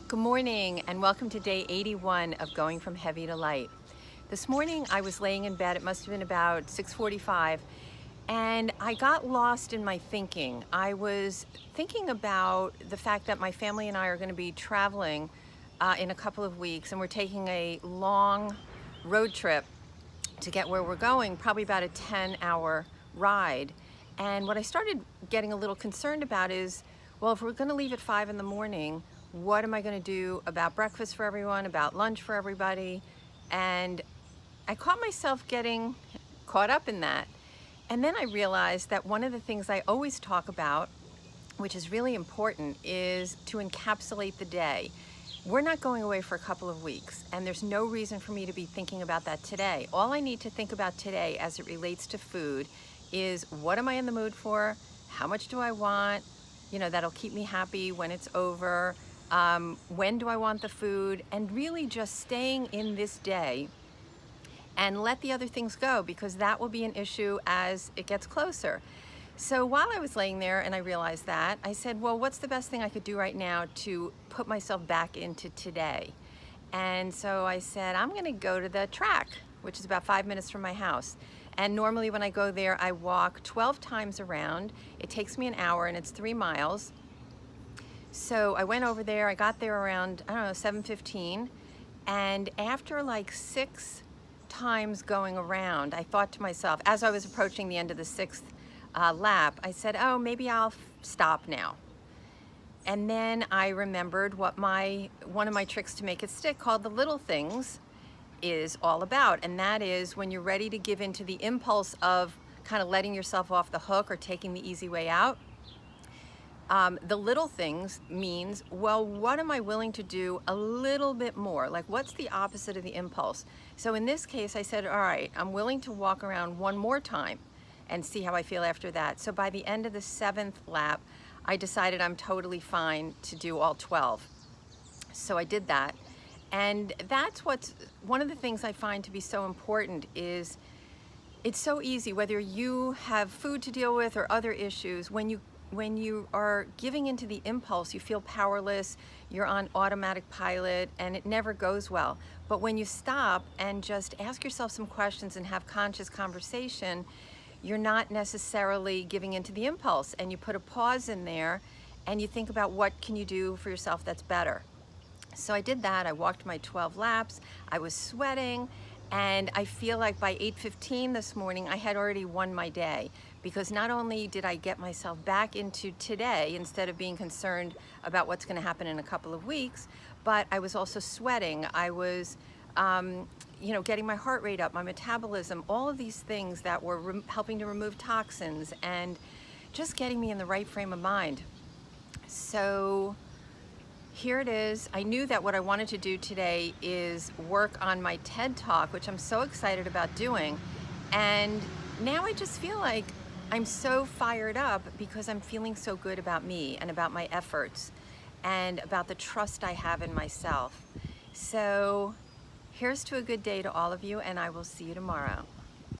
Good morning and welcome to day 81 of Going from Heavy to Light. This morning I was laying in bed, it must have been about 6:45, and I got lost in my thinking. I was thinking about the fact that my family and I are going to be traveling in a couple of weeks, and we're taking a long road trip to get where we're going, probably about a 10-hour ride. And what I started getting a little concerned about is, well, if we're going to leave at 5 in the morning, what am I going to do about breakfast for everyone, about lunch for everybody? And I caught myself getting caught up in that. And then I realized that one of the things I always talk about, which is really important, is to encapsulate the day. We're not going away for a couple of weeks, and there's no reason for me to be thinking about that today. All I need to think about today as it relates to food is, what am I in the mood for? How much do I want? That'll keep me happy when it's over. When do I want the food? And really just staying in this day and let the other things go, because that will be an issue as it gets closer. So while I was laying there and I realized that, I said, well, what's the best thing I could do right now to put myself back into today? And so I said, I'm gonna go to the track, which is about 5 minutes from my house. And normally when I go there, I walk 12 times around. It takes me an hour and it's 3 miles. So I went over there, I got there around, 7:15. And after like 6 times going around, I thought to myself, as I was approaching the end of the 6th lap, I said, oh, maybe I'll stop now. And then I remembered what one of my tricks to make it stick, called the little things, is all about. And that is when you're ready to give in to the impulse of kind of letting yourself off the hook or taking the easy way out. The little things means, well, what am I willing to do a little bit more? Like, what's the opposite of the impulse? So in this case, I said, all right, I'm willing to walk around one more time and see how I feel after that. So by the end of the 7th lap, I decided I'm totally fine to do all 12. So I did that. And that's one of the things I find to be so important is, it's so easy, whether you have food to deal with or other issues, when you are giving into the impulse, you feel powerless, you're on automatic pilot, and it never goes well. But when you stop and just ask yourself some questions and have conscious conversation, you're not necessarily giving into the impulse, and you put a pause in there and you think about what can you do for yourself that's better. So I did that. I walked my 12 laps. I was sweating, and I feel like by 8:15 this morning, I had already won my day, because not only did I get myself back into today instead of being concerned about what's going to happen in a couple of weeks, but I was also sweating. I was getting my heart rate up, my metabolism, all of these things that were helping to remove toxins and just getting me in the right frame of mind. So here it is. I knew that what I wanted to do today is work on my TED Talk, which I'm so excited about doing. And now I just feel like I'm so fired up because I'm feeling so good about me and about my efforts and about the trust I have in myself. So here's to a good day to all of you, and I will see you tomorrow.